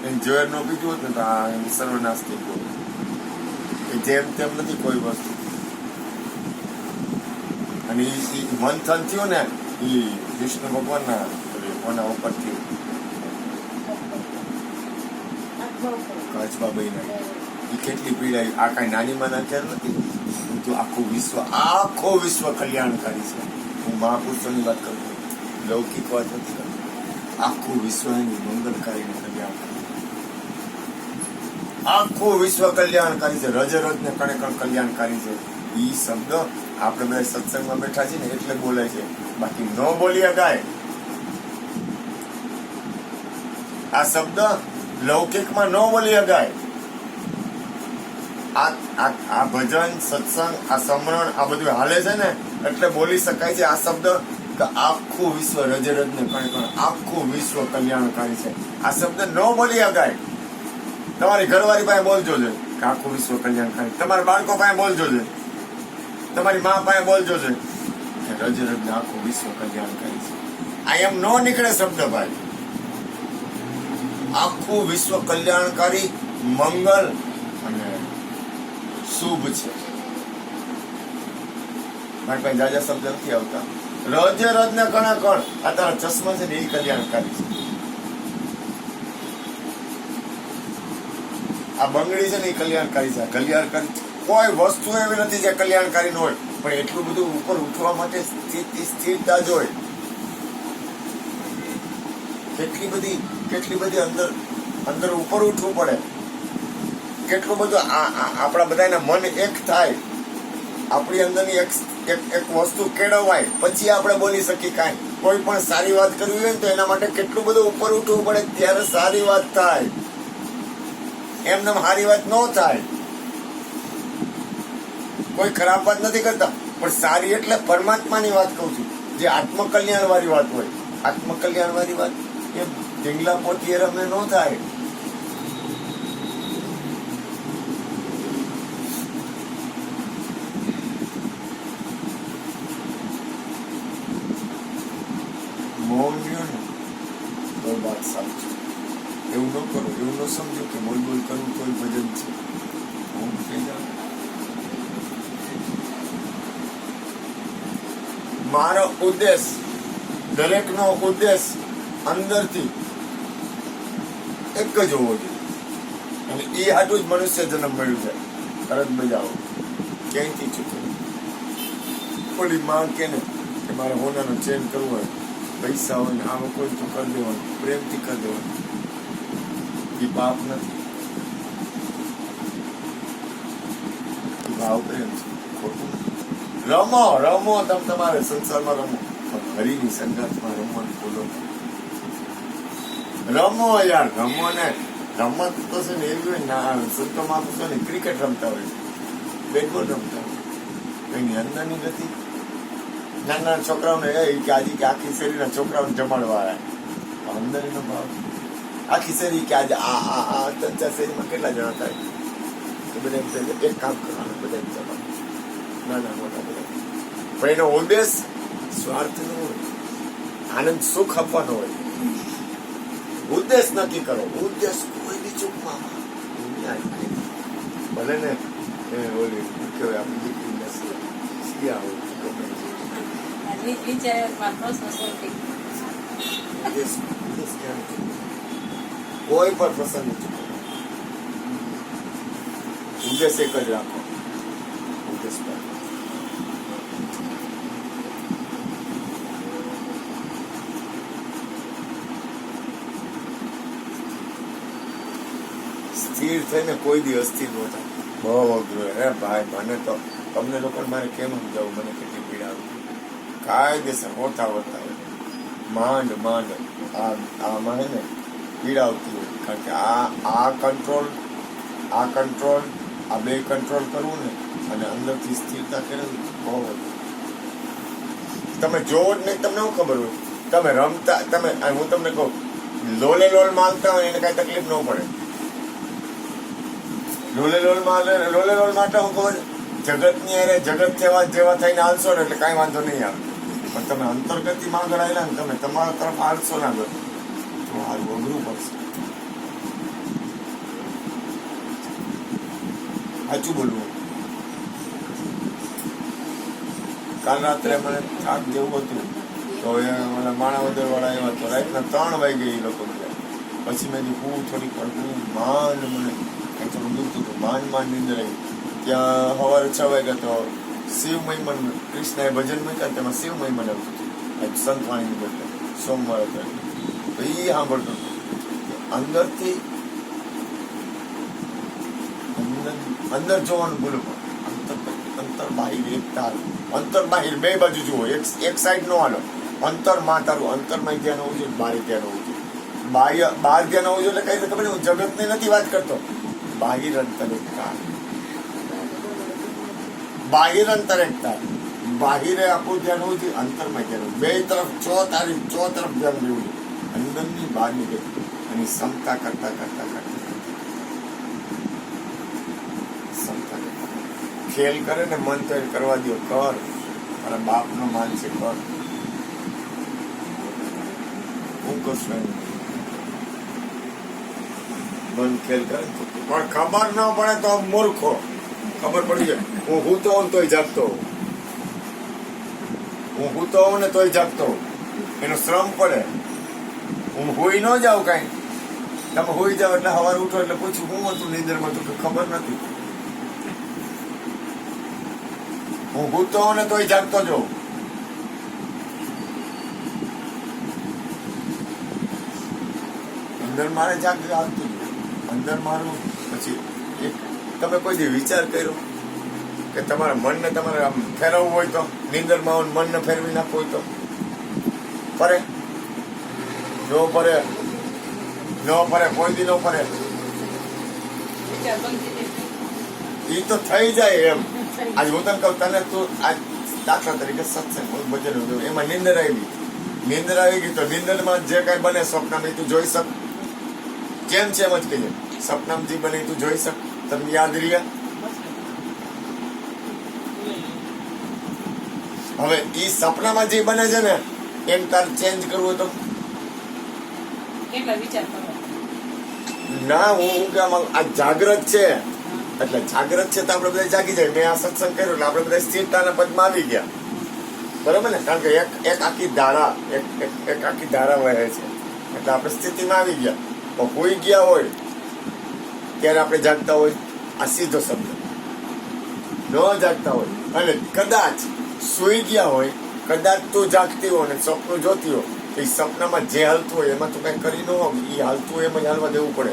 એને ઝેર નો પીધું હોત ને તો આ સર્વનાશ થઈ ગયો. એ જેમ તેમ નથી કોઈ વસ્તુ. અને એ મંથન થયું ને એ વિષ્ણુ ભગવાનના કોના ઉપરથી કચ્છબાબાઈ એ કેટલી પીડાઈ. આ કઈ નાની માં નાખ્યા નથી. તો આખું વિશ્વ કલ્યાણકારી છે. હું મહાપુરુષોની વાત કરું, લૌકિક વાત નથી કરતો. આખું વિશ્વ એની મંગલકારી ને કલ્યાણકારી. આખું વિશ્વ કલ્યાણકારી છે. રજ ને કણે કણ કલ્યાણકારી છે. ઈ શબ્દ આપણે બધા સત્સંગમાં બેઠા છીએ ને એટલે બોલાય છે. બાકી ન બોલી શકાય. આ શબ્દ લૌકિકમાં ન બોલી શકાય. આ ભજન સત્સંગ આ સમરણ આ બધું હાલે છે ને એટલે બોલી શકાય છે આ શબ્દ કે આખું વિશ્વ રજરજ ને કણે કણ આખું વિશ્વ કલ્યાણકારી છે. આ શબ્દ ન બોલી શકાય. તમારી ઘરવાળી પાસે બોલજો છે કે આખું વિશ્વ કલ્યાણકારી. તમારા બાળકો પાસે બોલજો છે. તમારી મા પાસે બોલજો છે કે રજરજ ને આખું વિશ્વ કલ્યાણકારી છે. આ એમ ન નીકળે શબ્દ ભાઈ. આખું વિશ્વ કલ્યાણકારી મંગલ અને શુભ છે. મારી પાસે જાજા શબ્દ નથી આવતા. રજ ને કણા કણ આ તારા ચશ્મા છે ને એ કલ્યાણકારી છે. આ બંગડી છે ને એ કલ્યાણકારી છે. કલ્યાણકારી કોઈ વસ્તુ એવી નથી જે કલ્યાણકારી ન હોય. પણ એટલું બધું ઉપર ઉઠવા માટે સ્થિરતા જ હોય. કેટલી બધી અંદર ઉપર ઉઠવું પડે. કેટલું બધું આપણા બધાના મન એક થાય. આપણી અંદરની એક વસ્તુ કેળવાય પછી આપણે બોલી શકીએ કાંઈ. કોઈ પણ સારી વાત કરવી હોય ને તો એના માટે કેટલું બધું ઉપર ઉઠવું પડે ત્યારે સારી વાત થાય. એમને સારી વાત ન થાય. કોઈ ખરાબ વાત નથી કરતા પણ સારી એટલે પરમાત્માની વાત કહું છું. જે આત્મકલ્યાણ વાળી વાત હોય, આત્મકલ્યાણ વાળી વાત એ ઢીંગલા પોતી રમે ન થાય. મૌન રહ્યો ને તો વાત સાચી. એવું ન કરો, એવું ન સમજો કે બોલ બોલ કરવું કોઈ ભજન છે. મૌન થઈ જાઓ. મારો ઉદ્દેશ, દરેકનો ઉદ્દેશ અંદરથી એક જ હોવો જોઈએ અને એ હાટું જ મનુષ્ય જન્મ મળ્યું છે. ફરજ બજાવો, ક્યાંયથી ચૂકે. થોડી માં કે ને કે મારે હોનાનો ચેન કરવું હોય, પૈસા હોય ને આવું કોઈ તો કરી દેવાનું, પ્રેમથી કરી દેવાનું. એ પાપ નથી, એ ભાવ પ્રેમ છે. ખોટું નથી. રમો રમો, તમે તમારે સંસારમાં રમો, પણ હરિની સંગાથમાં રમવાનું બોલો. રમો યાર, રમો ને. રમત તો છે ને એવી હોય ના, સંતોમાં તો છે ને ક્રિકેટ રમતા હોય, બેટબોલ રમતા હોય, એની અંદરની ગતિ. નાના છોકરાઓને એ કે આજે કે આખી શેરીના છોકરાઓને જમાડવા આવ્યા, અંદરનો ભાવ. આખી શેરી કે આજે આ ત્રણ શેરીમાં કેટલા જણા થાય તો બધા એમ થાય એક કામ કરવાનું, બધા એમ જમાડવાનું, નાના મોટા બધા. પણ એનો ઉદ્દેશ સ્વાર્થ નો હોય, આનંદ સુખ આપવાનો હોય. ઉદ્દેશ નક્કી કરો. ઉદ્દેશ કોઈ બી ચૂકમાં ભલે ને ઓલી કહેવાય આપણી દીકરીને સિયા હોય, કોઈ પણ પ્રસંગ ઉદ્દેશ એક જ રાખો. ઉદ્દેશ સ્થિર થઈને કોઈ દી અસ્થિર ન થાય. બહુ અઘરું. હે ભાઈ, મને તો તમને લોકોને મારે કેમ સમજાવું, મને કેટલી પીડા આવતી. કાયદેસર હોતા હોય માંડ આમાં હે ને પીડા આવતી હોય. કારણ કે આ કંટ્રોલ આ બે કંટ્રોલ કરવું ને અને અંદરથી સ્થિરતા કરવી બહુ અઘરું. તમે જોવો જ નહીં, તમને શું ખબર હોય. તમે રમતા, તમે હું તમને કહું, લોલે લોલ માંગતા હોય એને કઈ તકલીફ ન પડે. લોલે લોલ માટે હું કહું, જગતની અરે જગત જેવા થઈને હાલશો ને એટલે કાંઈ વાંધો નહીં આવે. પણ તમે અંતર્ગતિ માં ગણાયેલા ને તમે તમારા તરફ હાલશો ના ગયો તો હારું અઘરું પડશે. સાચું બોલવું. કાલ રાત્રે મને થાક જેવું હતું તો એ મને માણાવદર વાળા એવા તો રાતના 3 વાગે એ લોકો ગયા. પછી મેં હું થોડીક માંડ મને થોડું દુખતું હતું, માંડ નીંદર આવી. ત્યાં સવારે 6 વાગ્યા તો શિવ મહિમન કૃષ્ણએ ભજન મૂક્યા, તેમાં શિવ મહિમન આવતું હતું સંતવાણીની બદલે સોમવારે તો એ સાંભળતો હતો. અંદરથી અંદર જોવાનું બોલો, અંતર બાહિર એકતા. અંતર બાહિર બે બાજુ જુઓ, એક સાઈડ નો હાલો. અંતર માં તારું અંતરમાં ધ્યાન હોવું જોઈએ, બહાર ધ્યાન હોવું જોઈએ. બહાર ધ્યાન હોવું જોઈએ એટલે કઈ ખબર હું જગતની નથી વાત કરતો. બાહિર અંતર એકતા, બાહિર અંતર એકતા. બાહિરે આપણું ધ્યાન હોવું જોઈએ, અંતરમાં ધ્યાન હોવું. બે તરફ ચો તરફ ધ્યાન દેવું જોઈએ. અંદરની બહારની ગઈ અને ક્ષમતા કરતા ખેલ કરે ને મન તો કરવા દો, કર. મારા બાપ નો માન છે, કર. હું કશું મન ખેલ કરે પણ ખબર ન પડે તો મૂર્ખો. ખબર પડી જાય. હું હૂતો હોઉં તોય જાગતો હોઉં, હું હૂતો હોઉં ને તોય જાગતો હોઉં. એનો શ્રમ પડે. હું હોઈ ન જાઉં કઈ. તમે હોઈ જાવ એટલે સવારે ઉઠો એટલે પૂછું હું હતું નીંદરમાં, તો ખબર નથી. હું હૂતો હોઉં ને તોય જાગતો જાઉં. અંદર મારે આવતું અંદર મારું. પછી તમે કોઈ દી વિચાર કર્યો કે તમારા મનને તમારે આમ ફેરવવું હોય તો, નીંદરમાં મનને ફેરવી નાખવું હોય તો ફરે? નો ફરે, કોઈ દી નો ફરે. એ તો થઈ જાય એમ. આજ હું તને કહું, તને તું આજ દાખલા તરીકે સત્સંગ હોય, ભજન હોય, એમાં નીંદર આવી ગઈ તો નીંદરમાં જે કઈ બને સ્વપ્નમાં તું જોઈ શક, જેમ છે એમ જ કહીએ, સપનામાં જે બને તું જોઈ શક, તમને યાદ રહ્યા. હવે ઈ સપનામાં જે બને છે ને એમ તાર ચેન્જ કરવું હોય તો કેટલા વિચાર કરો. ના, હું કે આ જાગ્રત છે એટલે જાગ્રત છે તો આપણે બધા જાગી જાય. મેં આ સત્સંગ કર્યો એટલે આપણે બધા સ્થિરતાના પદમાં આવી ગયા, બરાબર ને? કારણ કે એક આખી ધારા એક આખી ધારા વહે છે એટલે આપણે સ્થિતિમાં આવી ગયા. તો હોઈ ગયા હોય ત્યારે આપણે જાગતા હોય, આ સીધો શબ્દ. ન જાગતા હોય અને કદાચ સુઈ ગયા હોય, કદાચ તું જાગતી હોય ને સપનું જોતી હોય, એ સપનામાં જે હાલતું હોય એમાં તું કઈ કરી ન હોય, એ હાલતું હોય એમ જ હાલવા દેવું પડે.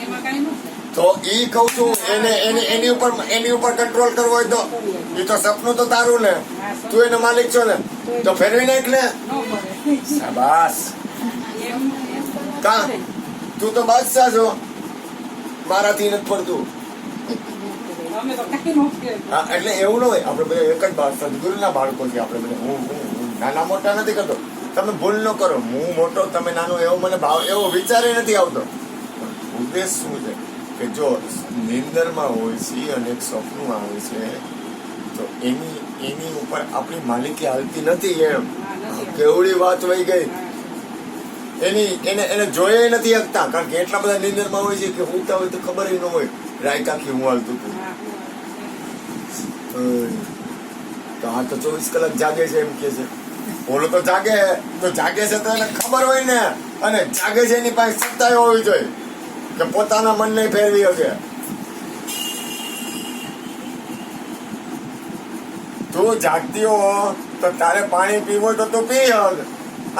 એમાં કાંઈ ન થાય. તો ઈ કહું છું એની ઉપર કંટ્રોલ કરવો હોય તો ઈ તો સપનું તો તારું ને, તું એનો માલિક છો ને, તો ફેરવી નાખ ને. ન પડે. શાબાશ. એમ કા તું તો બાદશાહ છો, મારાથી નથી પડતું. અમે તો કાંઈ ન કહેવાય. હા, એટલે એવું ન હોય. આપણે બધા એક જ બાદશાહ, ગુરુના બાળકો છે આપણે બધા. હું નાના મોટા નથી કરતો, તમે ભૂલ ન કરો. હું મોટો, તમે નાનો, એવો મને ભાવ, એવો વિચાર નથી આવતો. ઉદ્દેશ શું છે કે જો નિંદરમાં હોય છે અને એક સપનું આવે છે તો એની ઉપર આપણી માલિકી હાલતી નથી. એમ કેવડી વાત વહી ગઈ. એને જોયે નથી શકતા, કારણ કે એટલા બધા નિંદરમાં હોય છે કે ઉઠતા હોય તો ખબર ન હોય રાયકાથી હું હાલતું હતું. તો આ તો 24 કલાક જાગે છે એમ કે છે. ઓલો તો જાગે છે તો એને ખબર હોય ને, અને જાગે છે એની પાસે સત્તા હોવી જોઈએ કે પોતાના મનને ફેરવી શકે. તું જાગતી હો તો તારે પાણી પીવું હોય તો તું પી હક,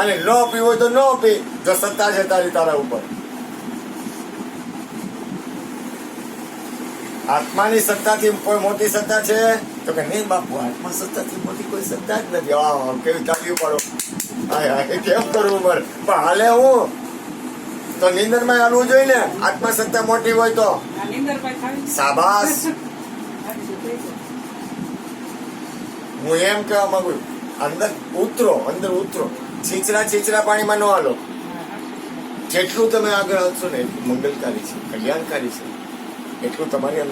અને ન પીવું હોય તો ન પી, જો સત્તા છે તારી તારા ઉપર. આત્માની સત્તાથી કોઈ મોટી સત્તા છે તો કે નહીં બાપુ, આત્મા સત્તાથી મોટી કોઈ સત્તા જ નથી. કેવી તાળી પાડો, કેમ કરવું પડે? પણ હાલે હું તો નિંદરમાં હાલવું જોઈએ ને. આત્મા સત્તા મોટી હોય તો આ નીંદર પાછી થાવી. શાબાશ. હું એમ કહેવા માંગુ, અંદર ઉતરો. છીછરા પાણીમાં ન હાલો. જેટલું તમે આગળ આવશો ને એટલું મંગલકારી છે, કલ્યાણકારી છે, એટલું તમારી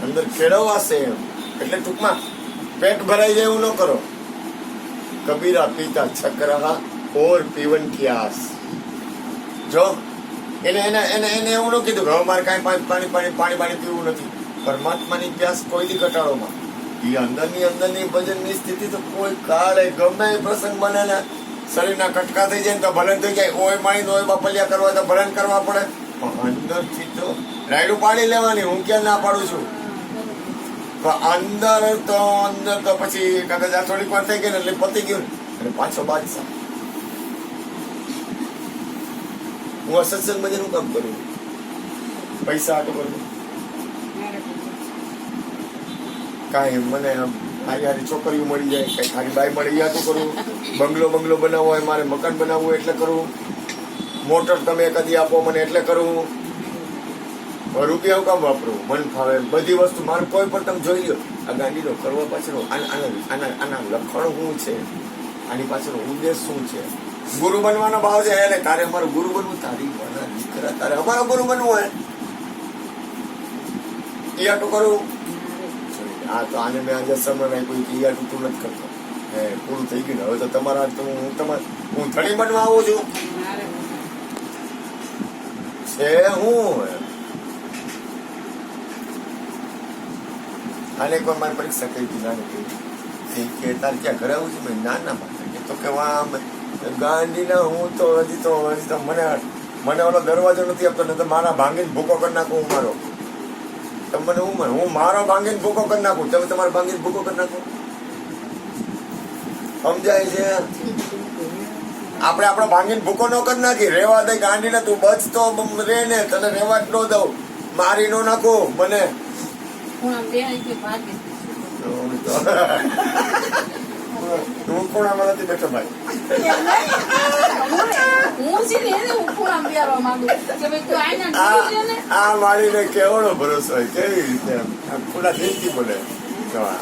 અંદર કેળવાશે. એમ એટલે ટૂંકમાં પેટ ભરાઈ જાય એવું ન કરો. કબીરા પીતા છકરા ઓર પીવન કી આસ. જો એને એવું ન કીધું કે હવે મારે કાંઈ પાણી પીવું નથી. પરમાત્માની પ્યાસ કોઈની ઘટાડોમાં. એ અંદરની ભજનની સ્થિતિ તો કોઈ કાળે ગમે એ પ્રસંગ બને ને શરીરના કટકા થઈ જાય ને તો ભલન થઈ જાય. ઓય માણી ઓય બાપલિયા કરવા તો ભલન કરવા પડે, પણ અંદરથી તો રાયડું પાડી લેવાની. હું ક્યાં ના પાડું છું, અંદર તો પછી કાગજ આ થોડીક વાર થઈ ગઈ ને એટલે પતી ગયું ને, અને પાછો બાદશાહ. હું આ સત્સંગ ભજન નું કામ કરું, પૈસા આટો કરું કાંઈ મને હારી છોકરીઓ મળી જાય, કઈ હારી બાઈ મળી જાય તો કરું. બંગલો બનાવવો હોય, મારે મકાન બનાવવું એટલે કરું. મોટર તમે કદી આપો મને એટલે કરું. રૂપિયા કામ વાપરું, મન ફાવે બધી વસ્તુ. મારે કોઈ પણ તમે જોઈ લો, આ ગાડીનો કરવા પાછળ આના લખણ શું છે, આની પાછળ ઉદ્દેશ શું છે. ગુરુ બનવાનો ભાવ છે એટલે તારે અમારું ગુરુ બનવું, તારી દીકરા તારે અમારો ગુરુ બનવું હોય એ આટલું કરું. હા, તો આને મેં આજે સમય આપ્યું કે ઈ આટલું તું નથી કરતો, પૂરું થઈ ગયું. હવે તો તમારા હું ધણી બનવા આવું છું. છે હું આને કોઈ મારી પરીક્ષા કરી હતી નાની કે તારે ક્યાં ઘરે આવું છું? મેં ના પાડે તો કે ગાંધીના હું તો હજી તો મને ઓલો દરવાજો નથી આપતો, ને તો મારા ભાંગીને ભૂકો કરી નાખું. હું મારો તમને હું મારો ભાંગીને ભૂકો કરી નાખું, તમે તમારે ભાંગીને ભૂકો કરી નાખો. સમજાય છે? આપણે આપણો ભાંગીને ભૂકો ન કરી નાખી, રેવા દે ગાંડીને. તું બચ તો રે ને, તને રેવા જ ન દઉં, મારી ન નાખું મને. તું ખૂણામાં નથી બેઠો ભાઈ. આ મારીને કેવડો ભરોસો હોય, કેવી રીતે ખુલ્લા દિલથી બોલે.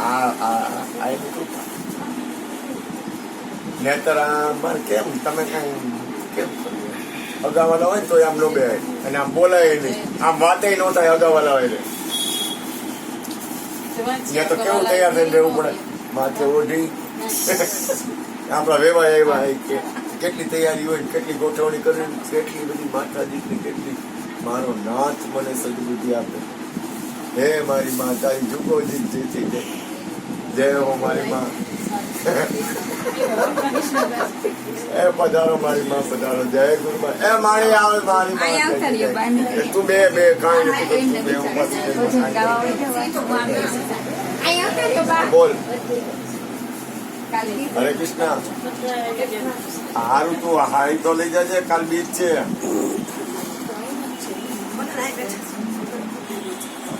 આ નહીતર આમાં કેમ તમે કઈ કેમ કર્યું? અગાવાલા હોય ને તો આમ નો બે અને આમ બોલાય નહીં, આમ વાતે ન થાય અગાવાલા હોય એટલે. ત્યાં તો કેવું તૈયાર થઈને રહેવું પડે, માથે ઓઢી આપણા વેવાય એવા કે કેટલી તૈયારી હોય, કેટલી ગોઠવણી કરી, કેટલી બધી માતાજીની કેટલી. મારો નાથ મને સદબુદ્ધિ આપે. હે મારી માં તારી જુગોજી જીતી દે. જય હો મારી માં. એ પધારો મારી માં, પધારો. જય ગુરુમાં. એ મારી આવે મારી માં. તું બે કાંઈ નથી કરતું, બે ઉભા થઈ જાય. બોલ હરે કૃષ્ણ. હારું તું હારી તો લઈ જજે, કાલ બીજ છે.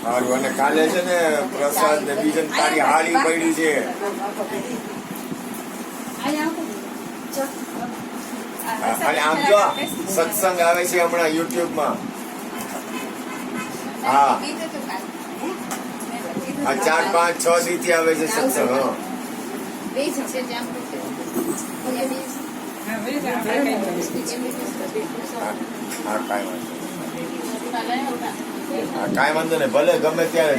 હારું. અને કાલે છે ને પ્રસાદ ને બીજન તારી હારી પડી છે. અને આમ જો સત્સંગ આવે છે હમણાં યુટ્યુબ માં. હા આ 4, 5, 6 દી થી આવે છે સત્સંગ. હા હા, ભાઈ, આપણે કઈ હા કાંઈ વાંધો નહીં. હા કાંઈ વાંધો નહીં, ભલે ગમે ત્યારે